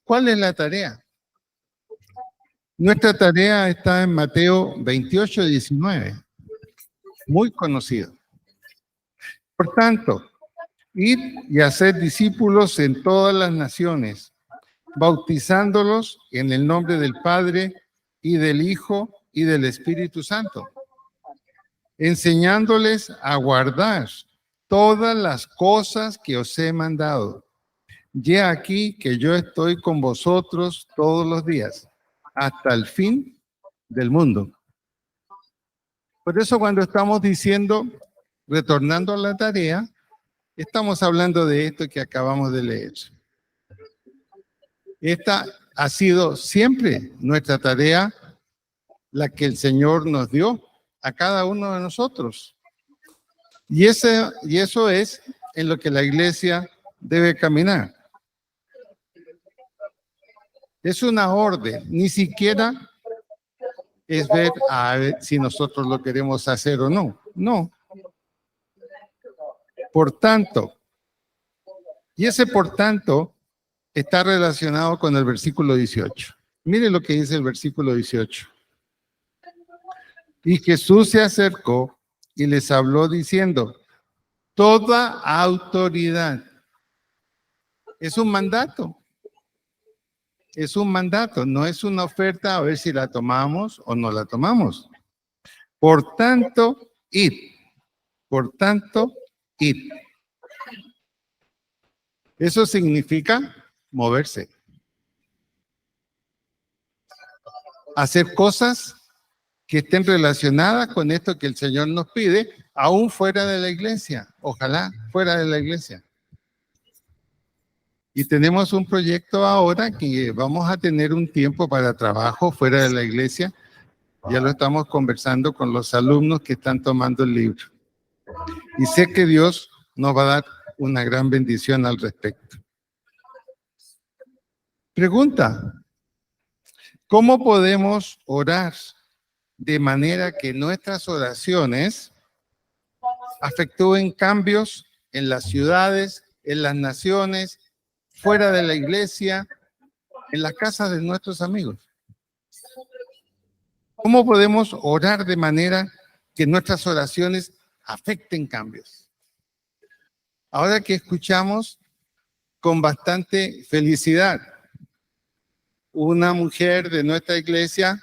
¿Cuál es la tarea? Nuestra tarea está en Mateo 28, 19, muy conocido. Por tanto, id y haced discípulos en todas las naciones, bautizándolos en el nombre del Padre y del Hijo y del Espíritu Santo, enseñándoles a guardar todas las cosas que os he mandado. Y he aquí que yo estoy con vosotros todos los días, hasta el fin del mundo. Por eso cuando estamos diciendo, retornando a la tarea, estamos hablando de esto que acabamos de leer. Esta ha sido siempre nuestra tarea, la que el Señor nos dio a cada uno de nosotros. Y eso es en lo que la iglesia debe caminar. Es una orden, ni siquiera es ver a ver si nosotros lo queremos hacer o no. No. Por tanto, y ese por tanto está relacionado con el versículo 18. Mire lo que dice el versículo 18. Y Jesús se acercó y les habló diciendo, toda autoridad. Es un mandato. Es un mandato, no es una oferta a ver si la tomamos o no la tomamos. Por tanto, id. Por tanto, id. Eso significa moverse. Hacer cosas que estén relacionadas con esto que el Señor nos pide, aún fuera de la iglesia. Ojalá fuera de la iglesia. Y tenemos un proyecto ahora que vamos a tener un tiempo para trabajo fuera de la iglesia. Ya lo estamos conversando con los alumnos que están tomando el libro. Y sé que Dios nos va a dar una gran bendición al respecto. Pregunta, ¿cómo podemos orar de manera que nuestras oraciones efectúen cambios en las ciudades, en las naciones, fuera de la iglesia, en las casas de nuestros amigos? ¿Cómo podemos orar de manera que nuestras oraciones afecten cambios? Ahora que escuchamos con bastante felicidad una mujer de nuestra iglesia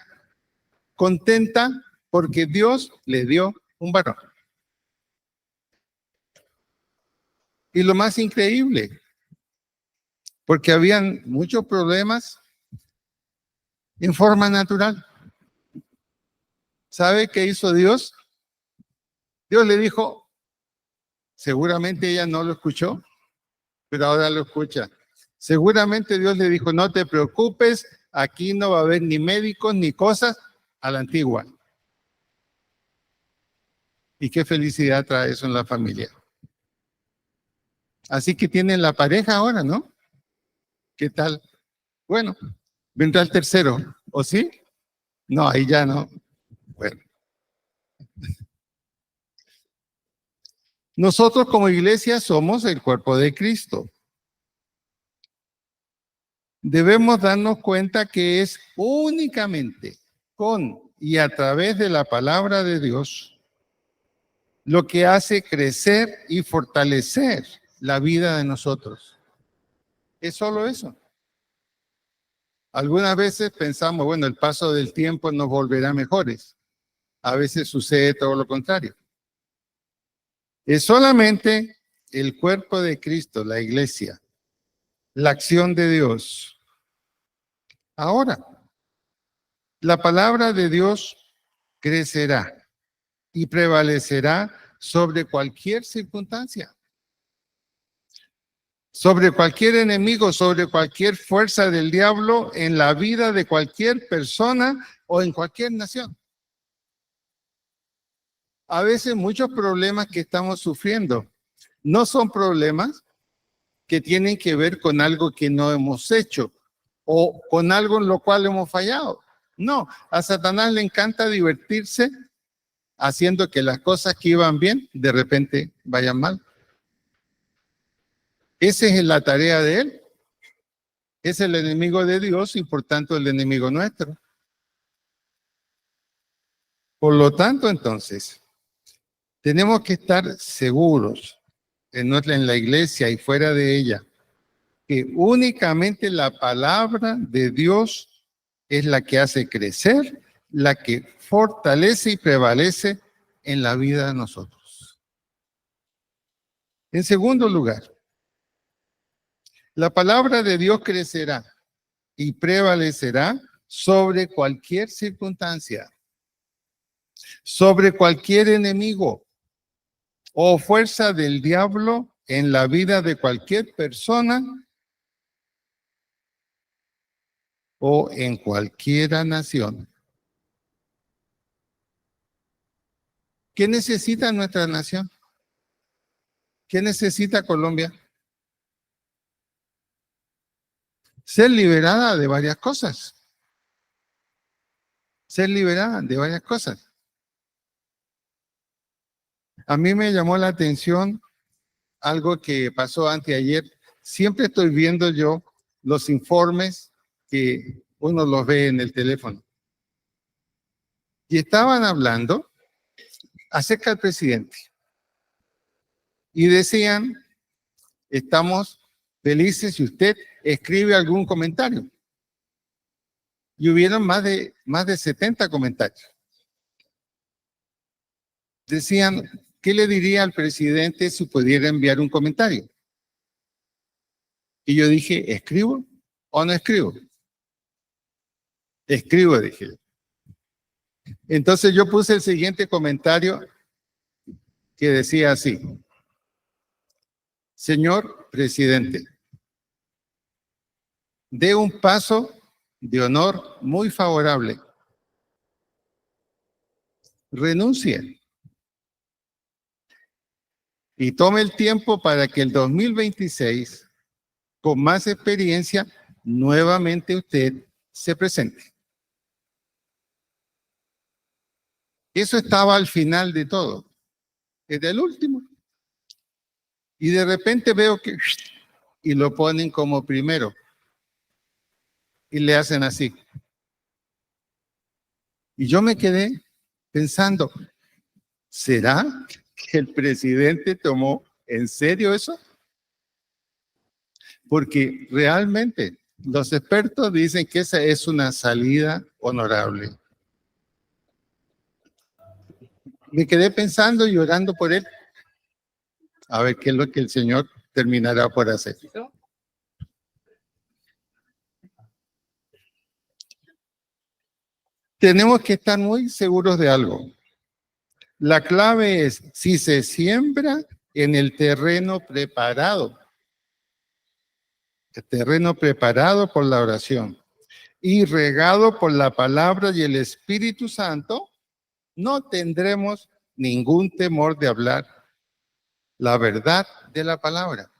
contenta porque Dios le dio un varón. Y lo más increíble, porque habían muchos problemas en forma natural. ¿Sabe qué hizo Dios? Dios le dijo, seguramente ella no lo escuchó, pero ahora lo escucha. Seguramente Dios le dijo, no te preocupes, aquí no va a haber ni médicos ni cosas a la antigua. Y qué felicidad trae eso en la familia. Así que tienen la pareja ahora, ¿no? ¿Qué tal? Bueno, vendrá el tercero, ¿o sí? No, ahí ya no. Bueno. Nosotros como iglesia somos el cuerpo de Cristo. Debemos darnos cuenta que es únicamente con y a través de la palabra de Dios lo que hace crecer y fortalecer la vida de nosotros. Es solo eso. Algunas veces pensamos, bueno, el paso del tiempo nos volverá mejores. A veces sucede todo lo contrario. Es solamente el cuerpo de Cristo, la iglesia, la acción de Dios. Ahora, la palabra de Dios crecerá y prevalecerá sobre cualquier circunstancia, sobre cualquier enemigo, sobre cualquier fuerza del diablo en la vida de cualquier persona o en cualquier nación. A veces muchos problemas que estamos sufriendo no son problemas que tienen que ver con algo que no hemos hecho o con algo en lo cual hemos fallado. No, a Satanás le encanta divertirse haciendo que las cosas que iban bien de repente vayan mal. Esa es la tarea de él. es el enemigo de Dios y por tanto el enemigo nuestro. Por lo tanto, entonces, tenemos que estar seguros en la iglesia y fuera de ella, que únicamente la palabra de Dios es la que hace crecer, la que fortalece y prevalece en la vida de nosotros. En segundo lugar, la palabra de Dios crecerá y prevalecerá sobre cualquier circunstancia, sobre cualquier enemigo o fuerza del diablo en la vida de cualquier persona o en cualquiera nación. ¿Qué necesita nuestra nación? ¿Qué necesita Colombia? Ser liberada de varias cosas. Ser liberada de varias cosas. A mí me llamó la atención algo que pasó anteayer. Siempre estoy viendo yo los informes que uno los ve en el teléfono. Y estaban hablando acerca del presidente. Y decían, estamos felices si usted escribe algún comentario. Y hubieron más de 70 comentarios. Decían, ¿qué le diría al presidente si pudiera enviar un comentario? Y yo dije, ¿escribo o no escribo? Escribo, dije. Entonces yo puse el siguiente comentario que decía así: señor presidente, dé un paso de honor muy favorable. Renuncie y tome el tiempo para que el 2026, con más experiencia, nuevamente usted se presente. Eso estaba al final de todo. Era el último. Y de repente veo que y lo ponen como primero y le hacen así. Y yo me quedé pensando, ¿será que el presidente tomó en serio eso? Porque realmente los expertos dicen que esa es una salida honorable. Me quedé pensando y orando por él, a ver qué es lo que el Señor terminará por hacer. Tenemos que estar muy seguros de algo. La clave es si se siembra en el terreno preparado por la oración y regado por la palabra y el Espíritu Santo, no tendremos ningún temor de hablar la verdad de la palabra.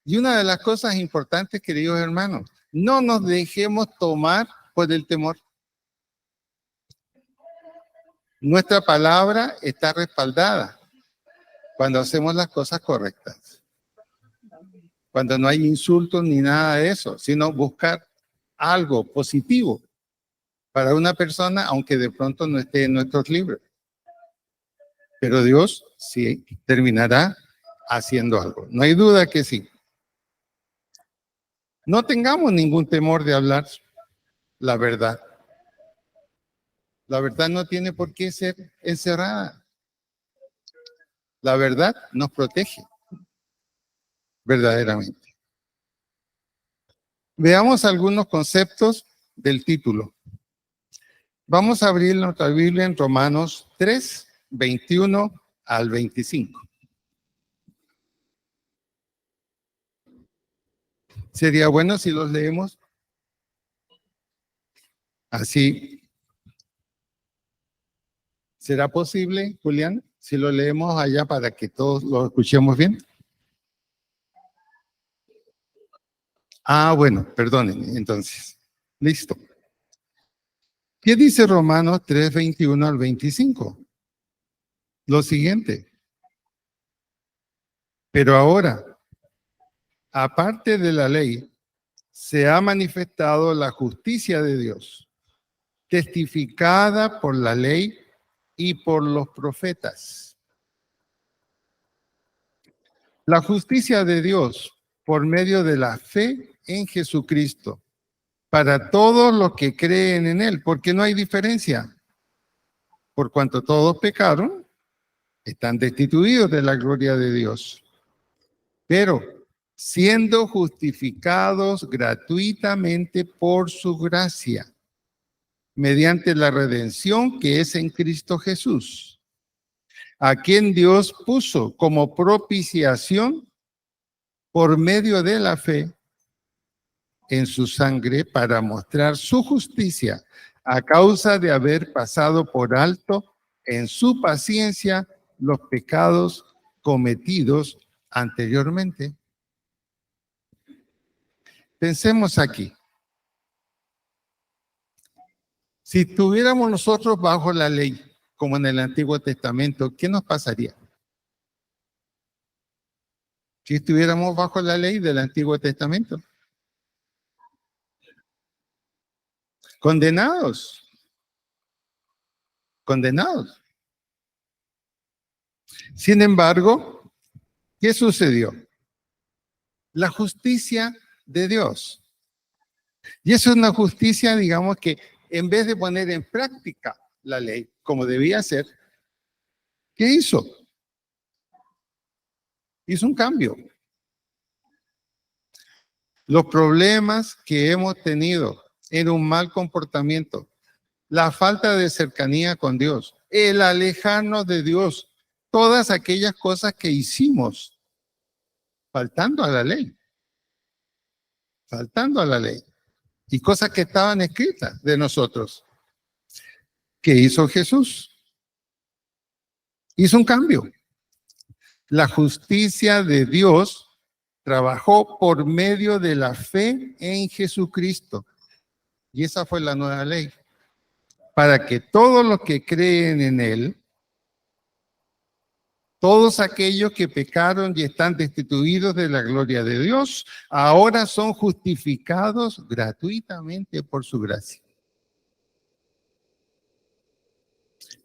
Y una de las cosas importantes, queridos hermanos, no nos dejemos tomar por el temor. Nuestra palabra está respaldada cuando hacemos las cosas correctas, cuando no hay insultos ni nada de eso, sino buscar algo positivo para una persona, aunque de pronto no esté en nuestros libros. Pero Dios sí terminará haciendo algo. No hay duda que sí. No tengamos ningún temor de hablar la verdad. La verdad no tiene por qué ser encerrada. La verdad nos protege, verdaderamente. Veamos algunos conceptos del título. Vamos a abrir nuestra Biblia en Romanos 3, 21 al 25. Sería bueno si los leemos así. ¿Será posible, Julián, si lo leemos allá para que todos lo escuchemos bien? Ah, bueno, perdonen, entonces. Listo. ¿Qué dice Romanos 3, 21 al 25? Lo siguiente. Pero ahora, aparte de la ley, se ha manifestado la justicia de Dios, testificada por la ley y por los profetas. La justicia de Dios por medio de la fe en Jesucristo, para todos los que creen en Él, porque no hay diferencia. Por cuanto todos pecaron, están destituidos de la gloria de Dios. Pero siendo justificados gratuitamente por su gracia, mediante la redención que es en Cristo Jesús, a quien Dios puso como propiciación por medio de la fe en su sangre para mostrar su justicia a causa de haber pasado por alto en su paciencia los pecados cometidos anteriormente. Pensemos aquí. Si estuviéramos nosotros bajo la ley, como en el Antiguo Testamento, ¿qué nos pasaría? Si estuviéramos bajo la ley del Antiguo Testamento. Condenados. Condenados. Sin embargo, ¿qué sucedió? La justicia de Dios. Y eso es una justicia, digamos, que en vez de poner en práctica la ley como debía ser, ¿qué hizo? Hizo un cambio. Los problemas que hemos tenido en un mal comportamiento, la falta de cercanía con Dios, el alejarnos de Dios, todas aquellas cosas que hicimos faltando a la ley, y cosas que estaban escritas de nosotros. ¿Qué hizo Jesús? Hizo un cambio. La justicia de Dios trabajó por medio de la fe en Jesucristo. Y esa fue la nueva ley. Para que todos los que creen en Él, todos aquellos que pecaron y están destituidos de la gloria de Dios, ahora son justificados gratuitamente por su gracia.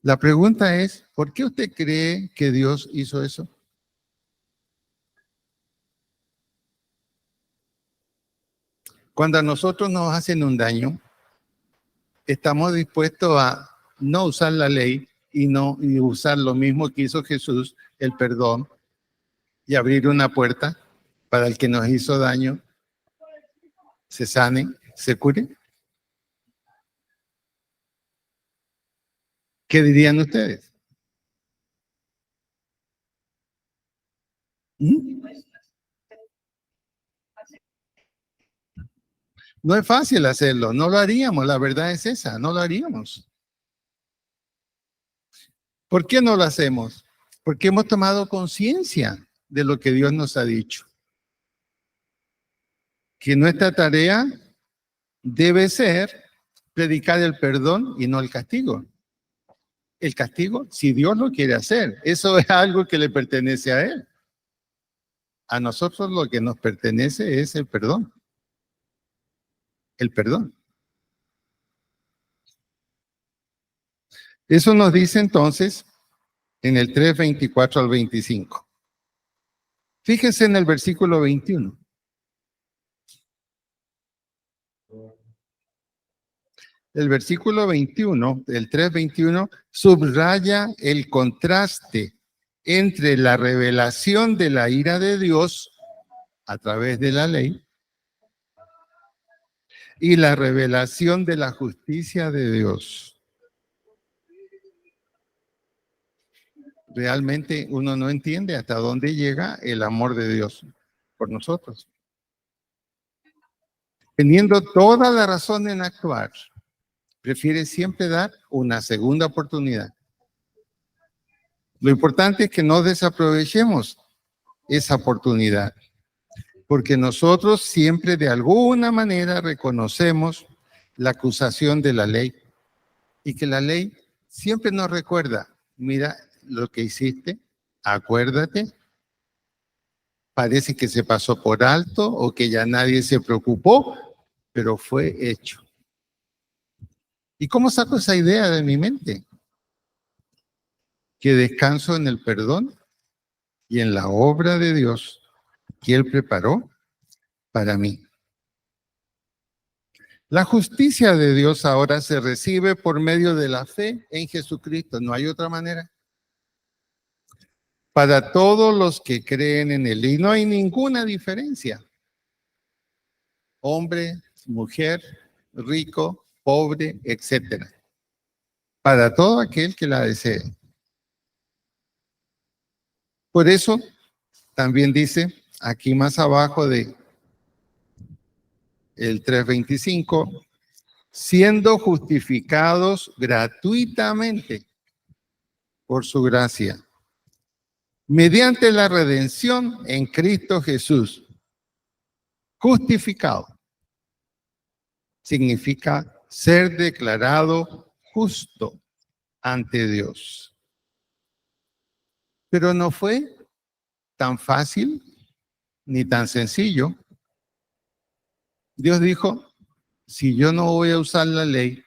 La pregunta es, ¿por qué usted cree que Dios hizo eso? Cuando a nosotros nos hacen un daño, estamos dispuestos a no usar la ley y usar lo mismo que hizo Jesús, el perdón, y abrir una puerta para el que nos hizo daño, se sane, se cure. ¿Qué dirían ustedes? ¿Mm? No es fácil hacerlo, no lo haríamos, la verdad es esa, no lo haríamos. ¿Por qué no lo hacemos? Porque hemos tomado conciencia de lo que Dios nos ha dicho. Que nuestra tarea debe ser predicar el perdón y no el castigo. El castigo, si Dios lo quiere hacer, eso es algo que le pertenece a Él. A nosotros lo que nos pertenece es el perdón. El perdón. Eso nos dice entonces en el 3:24 al 25. Fíjense en el versículo 21. El versículo 21, el 3:21, subraya el contraste entre la revelación de la ira de Dios a través de la ley y la revelación de la justicia de Dios. Realmente uno no entiende hasta dónde llega el amor de Dios por nosotros. Teniendo toda la razón en actuar, prefiere siempre dar una segunda oportunidad. Lo importante es que no desaprovechemos esa oportunidad, porque nosotros siempre de alguna manera reconocemos la acusación de la ley y que la ley siempre nos recuerda, mira lo que hiciste, acuérdate. Parece que se pasó por alto o que ya nadie se preocupó, pero fue hecho. ¿Y cómo saco esa idea de mi mente? Que descanso en el perdón y en la obra de Dios que Él preparó para mí. La justicia de Dios ahora se recibe por medio de la fe en Jesucristo. No hay otra manera. Para todos los que creen en Él. Y no hay ninguna diferencia. Hombre, mujer, rico, pobre, etcétera. Para todo aquel que la desee. Por eso, también dice aquí más abajo de el 3:25, siendo justificados gratuitamente por su gracia, mediante la redención en Cristo Jesús. Justificado significa ser declarado justo ante Dios. Pero no fue tan fácil ni tan sencillo. Dios dijo, si yo no voy a usar la ley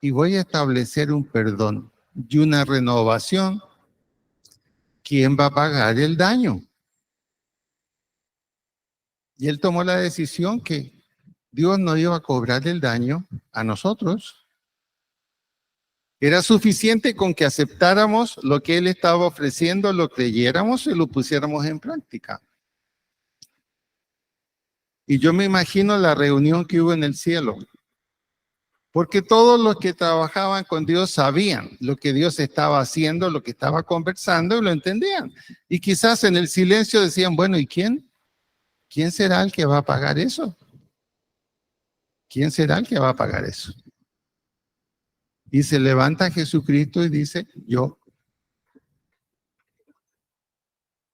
y voy a establecer un perdón y una renovación, ¿quién va a pagar el daño? Y Él tomó la decisión que Dios no iba a cobrar el daño a nosotros. Era suficiente con que aceptáramos lo que Él estaba ofreciendo, lo creyéramos y lo pusiéramos en práctica. Y yo me imagino la reunión que hubo en el cielo, porque todos los que trabajaban con Dios sabían lo que Dios estaba haciendo, lo que estaba conversando y lo entendían. Y quizás en el silencio decían, bueno, ¿y quién? ¿Quién será el que va a pagar eso? ¿Quién será el que va a pagar eso? Y se levanta Jesucristo y dice, yo.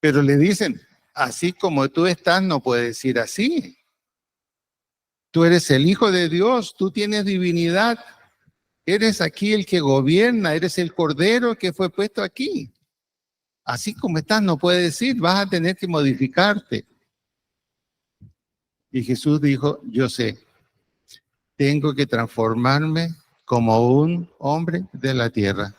Pero le dicen, así como tú estás, no puedes ir así. Tú eres el Hijo de Dios, tú tienes divinidad, eres aquí el que gobierna, eres el Cordero que fue puesto aquí. Así como estás, no puedes ir, vas a tener que modificarte. Y Jesús dijo, yo sé, tengo que transformarme como un hombre de la tierra,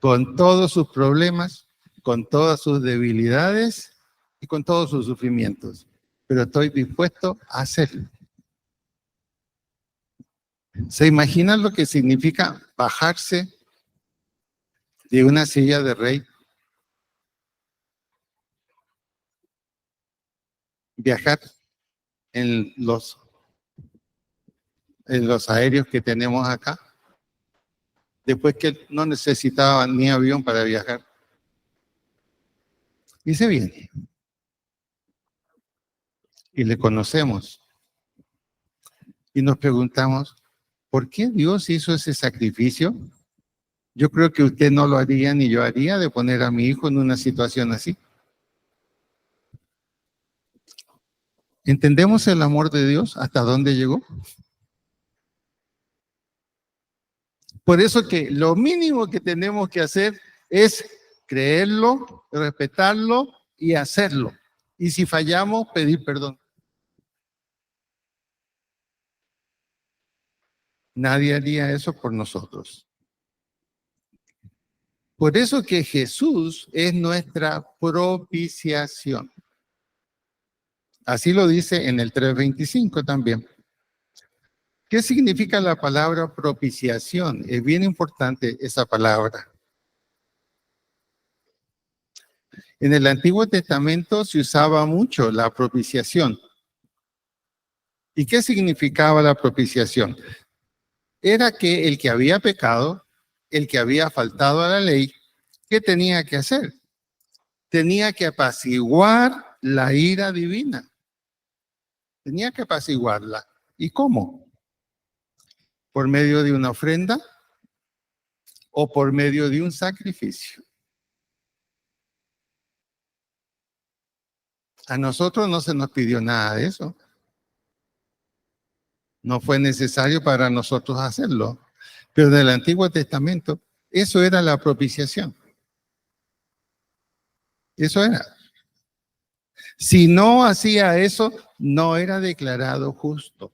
con todos sus problemas, con todas sus debilidades y con todos sus sufrimientos. Pero estoy dispuesto a hacerlo. ¿Se imaginan lo que significa bajarse de una silla de rey? Viajar en los aéreos que tenemos acá, después que no necesitaba ni avión para viajar. Y se viene. Y le conocemos. Y nos preguntamos, ¿por qué Dios hizo ese sacrificio? Yo creo que usted no lo haría ni yo haría de poner a mi hijo en una situación así. ¿Entendemos el amor de Dios hasta dónde llegó? Por eso que lo mínimo que tenemos que hacer es creerlo, respetarlo y hacerlo. Y si fallamos, pedir perdón. Nadie haría eso por nosotros. Por eso que Jesús es nuestra propiciación. Así lo dice en el 3:25 también. ¿Qué significa la palabra propiciación? Es bien importante esa palabra. En el Antiguo Testamento se usaba mucho la propiciación. ¿Y qué significaba la propiciación? Era que el que había pecado, el que había faltado a la ley, ¿qué tenía que hacer? Tenía que apaciguar la ira divina. Tenía que apaciguarla. ¿Y cómo? ¿Por medio de una ofrenda o por medio de un sacrificio? A nosotros no se nos pidió nada de eso. No fue necesario para nosotros hacerlo. Pero en el Antiguo Testamento, eso era la propiciación. Eso era. Si no hacía eso, no era declarado justo.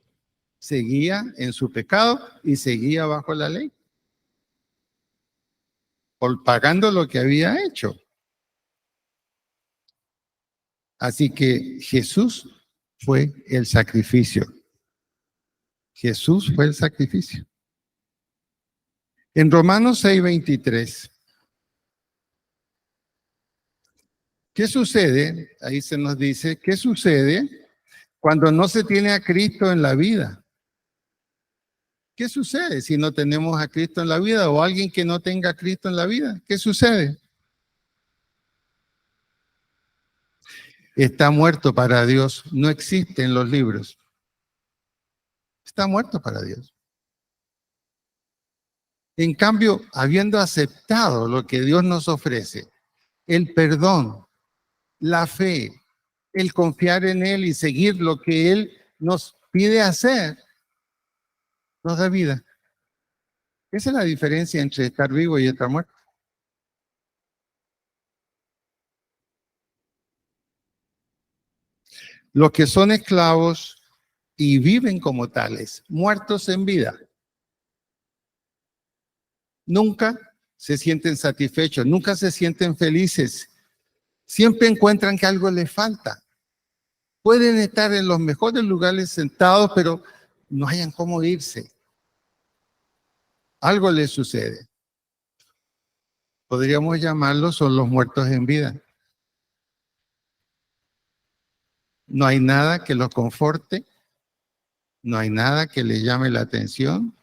Seguía en su pecado y seguía bajo la ley, por pagando lo que había hecho. Así que Jesús fue el sacrificio. Jesús fue el sacrificio. En Romanos 6:23, ¿qué sucede? Ahí se nos dice, ¿qué sucede cuando no se tiene a Cristo en la vida? ¿Qué sucede si no tenemos a Cristo en la vida o alguien que no tenga a Cristo en la vida? ¿Qué sucede? Está muerto para Dios, no existe en los libros. Está muerto para Dios. En cambio, habiendo aceptado lo que Dios nos ofrece, el perdón, la fe, el confiar en Él y seguir lo que Él nos pide hacer, nos da vida. Esa es la diferencia entre estar vivo y estar muerto. Los que son esclavos y viven como tales, muertos en vida, nunca se sienten satisfechos, nunca se sienten felices. Siempre encuentran que algo les falta. Pueden estar en los mejores lugares sentados, pero no hayan cómo irse. Algo les sucede. Podríamos llamarlos son los muertos en vida. No hay nada que los conforte, no hay nada que les llame la atención.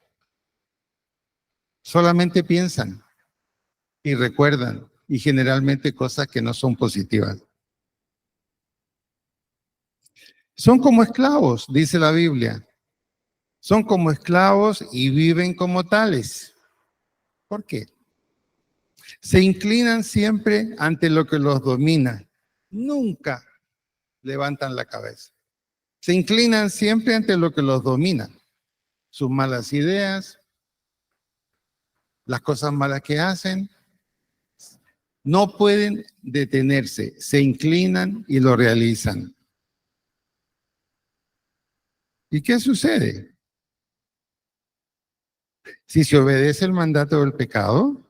Solamente piensan y recuerdan, y generalmente cosas que no son positivas. Son como esclavos, dice la Biblia. Son como esclavos y viven como tales. ¿Por qué? Se inclinan siempre ante lo que los domina. Nunca levantan la cabeza. Se inclinan siempre ante lo que los domina. Sus malas ideas, las cosas malas que hacen. No pueden detenerse. Se inclinan y lo realizan. ¿Y qué sucede? Si se obedece el mandato del pecado,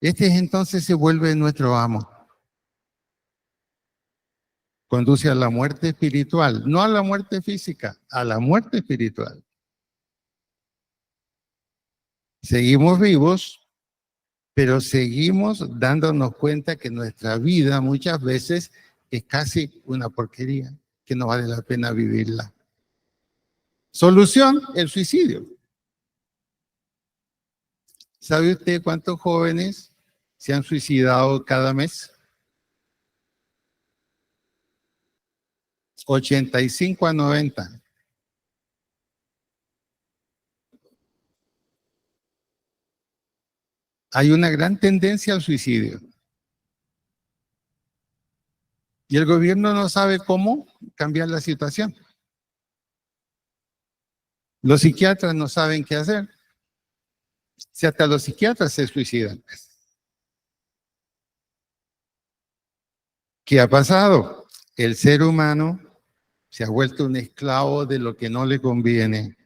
este entonces se vuelve nuestro amo. Conduce a la muerte espiritual, no a la muerte física, a la muerte espiritual. Seguimos vivos, pero seguimos dándonos cuenta que nuestra vida muchas veces es casi una porquería, que no vale la pena vivirla. Solución, el suicidio. ¿Sabe usted cuántos jóvenes se han suicidado cada mes? 85 a 90. Hay una gran tendencia al suicidio. Y el gobierno no sabe cómo cambiar la situación. Los psiquiatras no saben qué hacer. Si hasta los psiquiatras se suicidan. ¿Qué ha pasado? El ser humano se ha vuelto un esclavo de lo que no le conviene.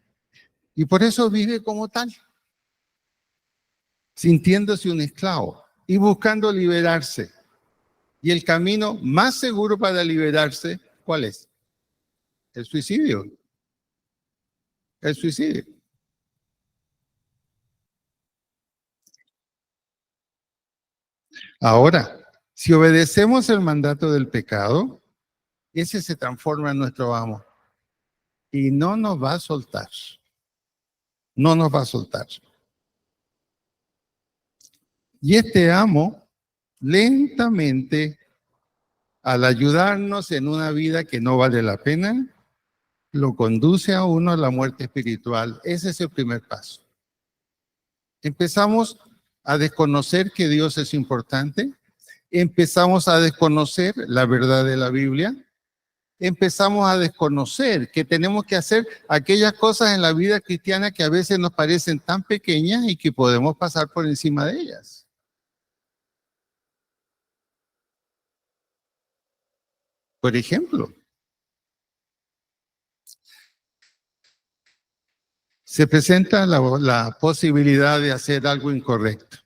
Y por eso vive como tal, sintiéndose un esclavo y buscando liberarse. Y el camino más seguro para liberarse, ¿cuál es? El suicidio. El suicidio. Ahora, si obedecemos el mandato del pecado, ese se transforma en nuestro amo y no nos va a soltar. No nos va a soltar. Y este amo, lentamente, al ayudarnos en una vida que no vale la pena, lo conduce a uno a la muerte espiritual. Ese es el primer paso. Empezamos a desconocer que Dios es importante, empezamos a desconocer la verdad de la Biblia, empezamos a desconocer que tenemos que hacer aquellas cosas en la vida cristiana que a veces nos parecen tan pequeñas y que podemos pasar por encima de ellas. Por ejemplo, se presenta la posibilidad de hacer algo incorrecto.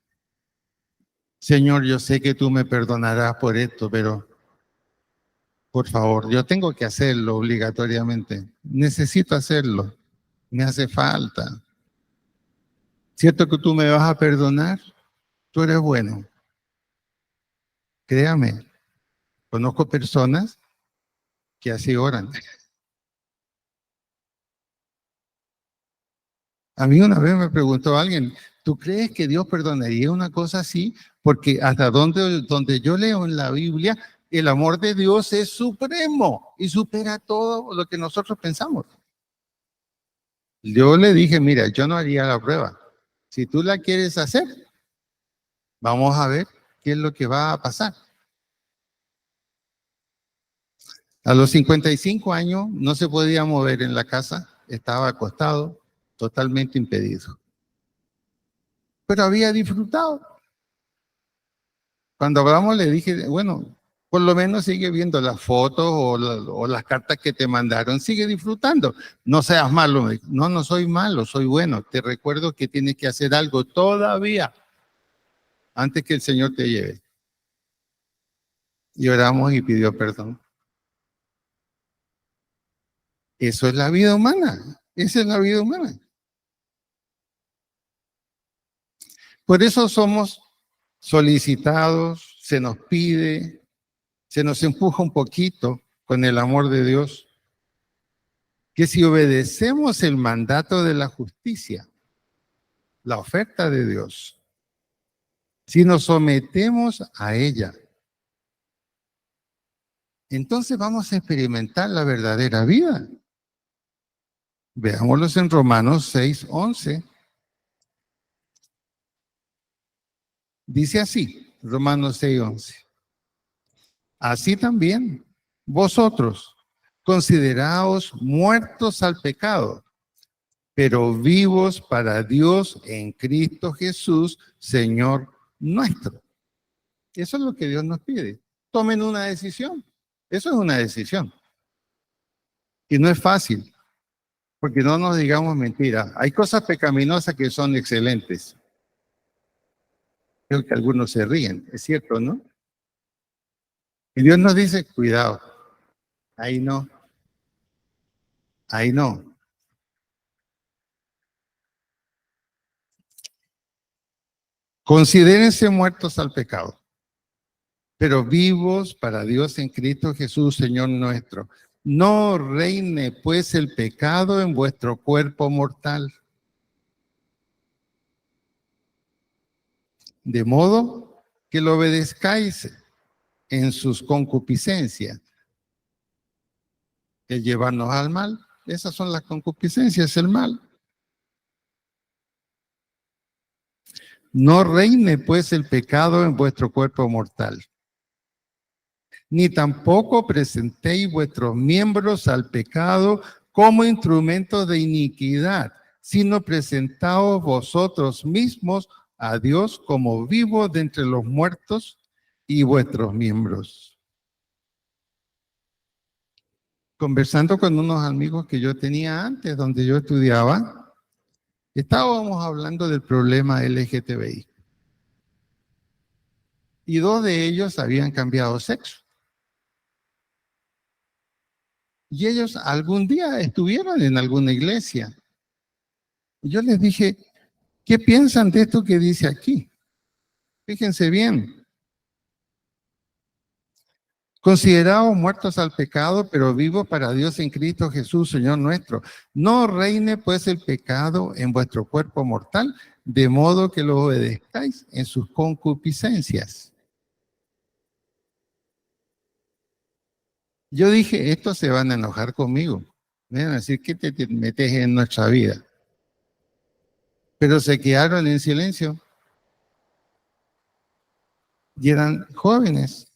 Señor, yo sé que tú me perdonarás por esto, pero por favor, yo tengo que hacerlo obligatoriamente. Necesito hacerlo. Me hace falta. ¿Cierto que tú me vas a perdonar? Tú eres bueno. Créame, conozco personas que así oran. A mí una vez me preguntó alguien, ¿tú crees que Dios perdonaría una cosa así? Porque hasta donde yo leo en la Biblia, el amor de Dios es supremo y supera todo lo que nosotros pensamos. Yo le dije, mira, yo no haría la prueba. Si tú la quieres hacer, vamos a ver qué es lo que va a pasar. A los 55 años no se podía mover en la casa, estaba acostado, totalmente impedido. Pero había disfrutado. Cuando hablamos le dije, bueno, por lo menos sigue viendo las fotos o las cartas que te mandaron, sigue disfrutando. No seas malo. Me dijo. No, no soy malo, soy bueno. Te recuerdo que tienes que hacer algo todavía antes que el Señor te lleve. Y oramos y pidió perdón. Eso es la vida humana. Esa es la vida humana. Por eso somos solicitados, se nos pide, se nos empuja un poquito con el amor de Dios, que si obedecemos el mandato de la justicia, la oferta de Dios, si nos sometemos a ella, entonces vamos a experimentar la verdadera vida. Veámoslos en Romanos 6:11. Dice así, Romanos 6:11. Así también, vosotros, consideraos muertos al pecado, pero vivos para Dios en Cristo Jesús, Señor nuestro. Eso es lo que Dios nos pide. Tomen una decisión. Eso es una decisión. Y no es fácil, porque no nos digamos mentiras. Hay cosas pecaminosas que son excelentes. Creo que algunos se ríen, es cierto, ¿no? Y Dios nos dice, cuidado, ahí no, ahí no. Considérense muertos al pecado, pero vivos para Dios en Cristo Jesús, Señor nuestro. No reine pues el pecado en vuestro cuerpo mortal, de modo que lo obedezcáis en sus concupiscencias, el llevarnos al mal. Esas son las concupiscencias, el mal. No reine pues el pecado en vuestro cuerpo mortal, ni tampoco presentéis vuestros miembros al pecado como instrumentos de iniquidad, sino presentaos vosotros mismos a Dios como vivos de entre los muertos y vuestros miembros. Conversando con unos amigos que yo tenía antes, donde yo estudiaba, estábamos hablando del problema LGTBI. Y dos de ellos habían cambiado sexo. Y ellos algún día estuvieron en alguna iglesia. Y yo les dije, ¿qué piensan de esto que dice aquí? Fíjense bien. Considerados muertos al pecado, pero vivos para Dios en Cristo Jesús, Señor nuestro. No reine pues el pecado en vuestro cuerpo mortal, de modo que lo obedezcáis en sus concupiscencias. Yo dije, estos se van a enojar conmigo. Me van a decir, ¿qué te metes en nuestra vida? Pero se quedaron en silencio. Y eran jóvenes.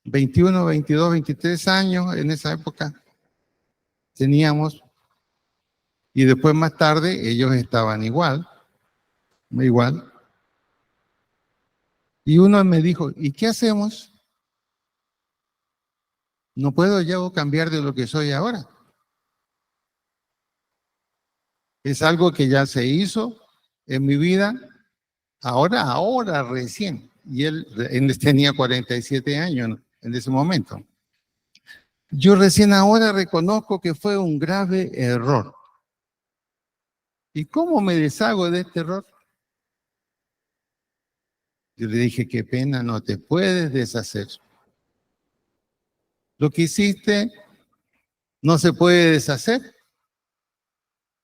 21, 22, 23 años en esa época teníamos. Y después más tarde ellos estaban igual. Y uno me dijo, ¿y qué hacemos? No puedo yo cambiar de lo que soy ahora. Es algo que ya se hizo en mi vida, ahora recién. Y él tenía 47 años, ¿no?, en ese momento. Yo recién ahora reconozco que fue un grave error. ¿Y cómo me deshago de este error? Yo le dije, qué pena, no te puedes deshacer. Lo que hiciste no se puede deshacer.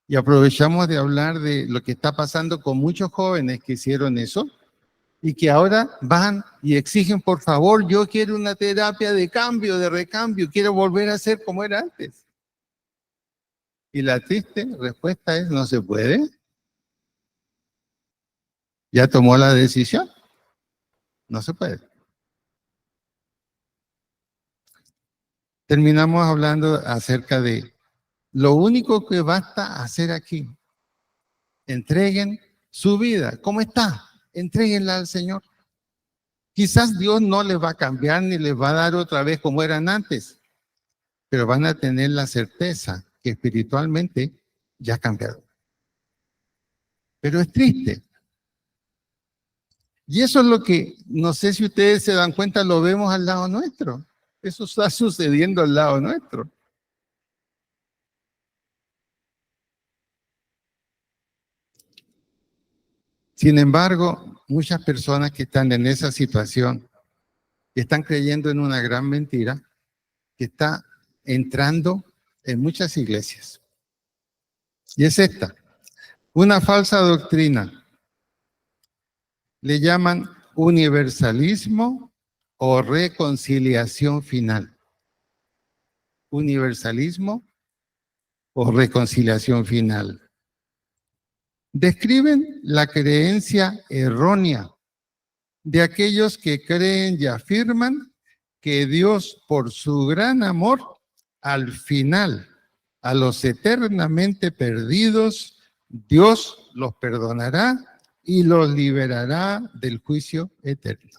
Y aprovechamos de hablar de lo que está pasando con muchos jóvenes que hicieron eso y que ahora van y exigen, por favor, yo quiero una terapia de cambio, de recambio, quiero volver a ser como era antes. Y la triste respuesta es, no se puede. Ya tomó la decisión, no se puede. Terminamos hablando acerca de lo único que basta hacer aquí. Entreguen su vida. ¿Cómo está? Entréguenla al Señor. Quizás Dios no les va a cambiar ni les va a dar otra vez como eran antes, pero van a tener la certeza que espiritualmente ya cambiaron. Pero es triste. Y eso es lo que, no sé si ustedes se dan cuenta, lo vemos al lado nuestro. Eso está sucediendo al lado nuestro. Sin embargo, muchas personas que están en esa situación están creyendo en una gran mentira que está entrando en muchas iglesias. Y es esta, una falsa doctrina. Le llaman universalismo o reconciliación final. Universalismo o reconciliación final. Describen la creencia errónea de aquellos que creen y afirman que Dios, por su gran amor, al final, a los eternamente perdidos, Dios los perdonará y los liberará del juicio eterno.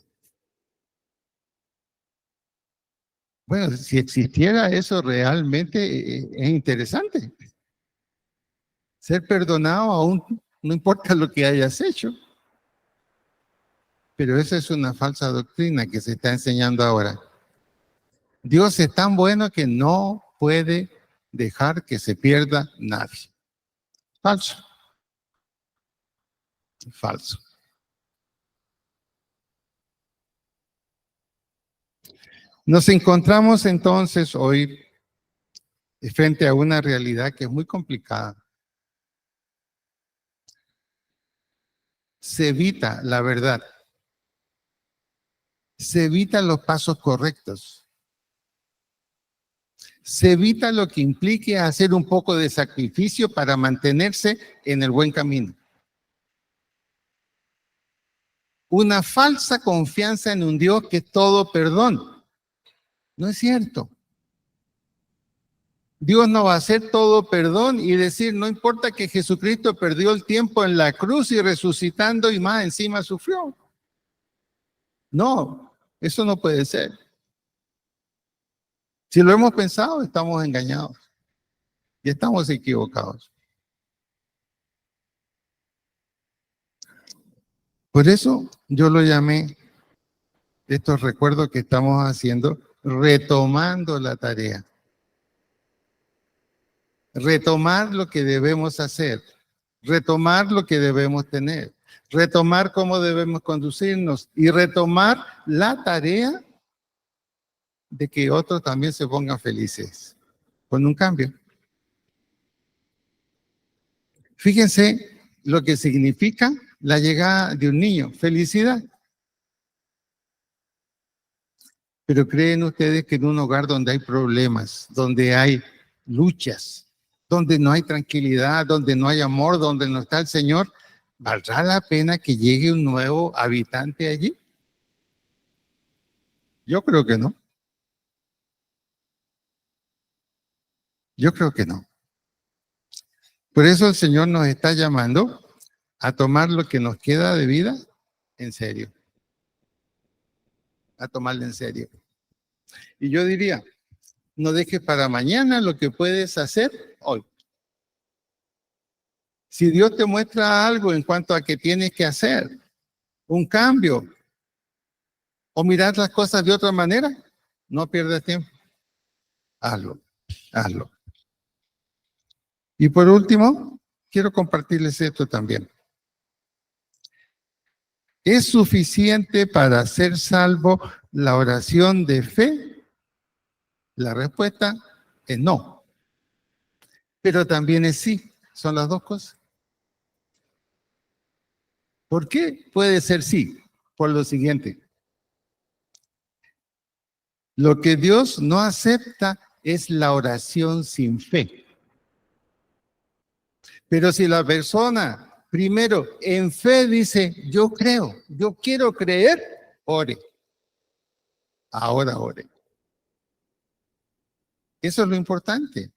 Bueno, si existiera eso realmente, es interesante. Ser perdonado aún no importa lo que hayas hecho. Pero esa es una falsa doctrina que se está enseñando ahora. Dios es tan bueno que no puede dejar que se pierda nadie. Falso. Falso. Nos encontramos entonces hoy frente a una realidad que es muy complicada. Se evita la verdad. Se evitan los pasos correctos. Se evita lo que implique hacer un poco de sacrificio para mantenerse en el buen camino. Una falsa confianza en un Dios que es todo perdón. No es cierto. Dios no va a hacer todo perdón y decir, no importa que Jesucristo perdió el tiempo en la cruz y resucitando y más encima sufrió. No, eso no puede ser. Si lo hemos pensado, estamos engañados y estamos equivocados. Por eso yo lo llamé, estos recuerdos que estamos haciendo, retomando la tarea. Retomar lo que debemos hacer, retomar lo que debemos tener, retomar cómo debemos conducirnos y retomar la tarea de que otros también se pongan felices con un cambio. Fíjense lo que significa la llegada de un niño, felicidad. Pero ¿creen ustedes que en un hogar donde hay problemas, donde hay luchas, donde no hay tranquilidad, donde no hay amor, donde no está el Señor, valdrá la pena que llegue un nuevo habitante allí? Yo creo que no. Yo creo que no. Por eso el Señor nos está llamando a tomar lo que nos queda de vida en serio. A tomarlo en serio. Y yo diría, No dejes para mañana lo que puedes hacer hoy. Si Dios te muestra algo en cuanto a que tienes que hacer, un cambio, o mirar las cosas de otra manera, no pierdas tiempo. Hazlo, hazlo. Y por último, quiero compartirles esto también. ¿Es suficiente para ser salvo la oración de fe? La respuesta es no. Pero también es sí. Son las dos cosas. ¿Por qué puede ser sí? Por lo siguiente. Lo que Dios no acepta es la oración sin fe. Pero si la persona primero en fe dice, yo creo, yo quiero creer, ore. Ahora ore. Eso es lo importante.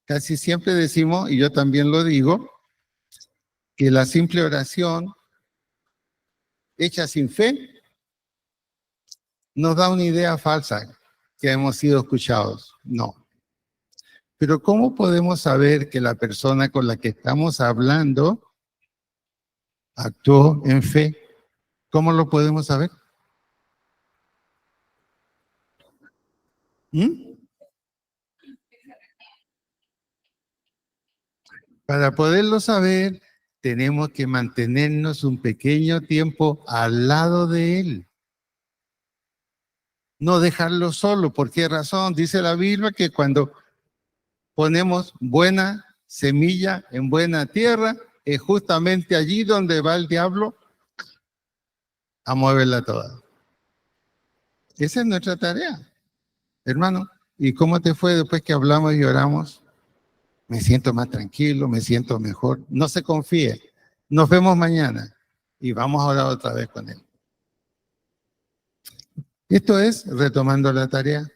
Casi siempre decimos, y yo también lo digo, que la simple oración hecha sin fe nos da una idea falsa que hemos sido escuchados. No. Pero ¿cómo podemos saber que la persona con la que estamos hablando actuó en fe? ¿Cómo lo podemos saber? ¿Mm? Para poderlo saber, tenemos que mantenernos un pequeño tiempo al lado de él. No dejarlo solo. ¿Por qué razón? Dice la Biblia que cuando ponemos buena semilla en buena tierra, es justamente allí donde va el diablo a moverla toda. Esa es nuestra tarea, hermano. ¿Y cómo te fue después que hablamos y oramos? Me siento más tranquilo, me siento mejor. No se confíe. Nos vemos mañana y vamos a orar otra vez con él. Esto es retomando la tarea.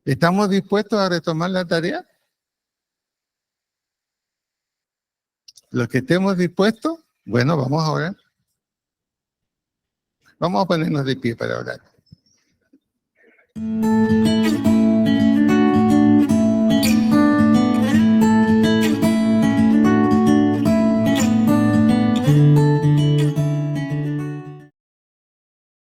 ¿Estamos dispuestos a retomar la tarea? Los que estemos dispuestos, bueno, vamos a orar. Vamos a ponernos de pie para orar.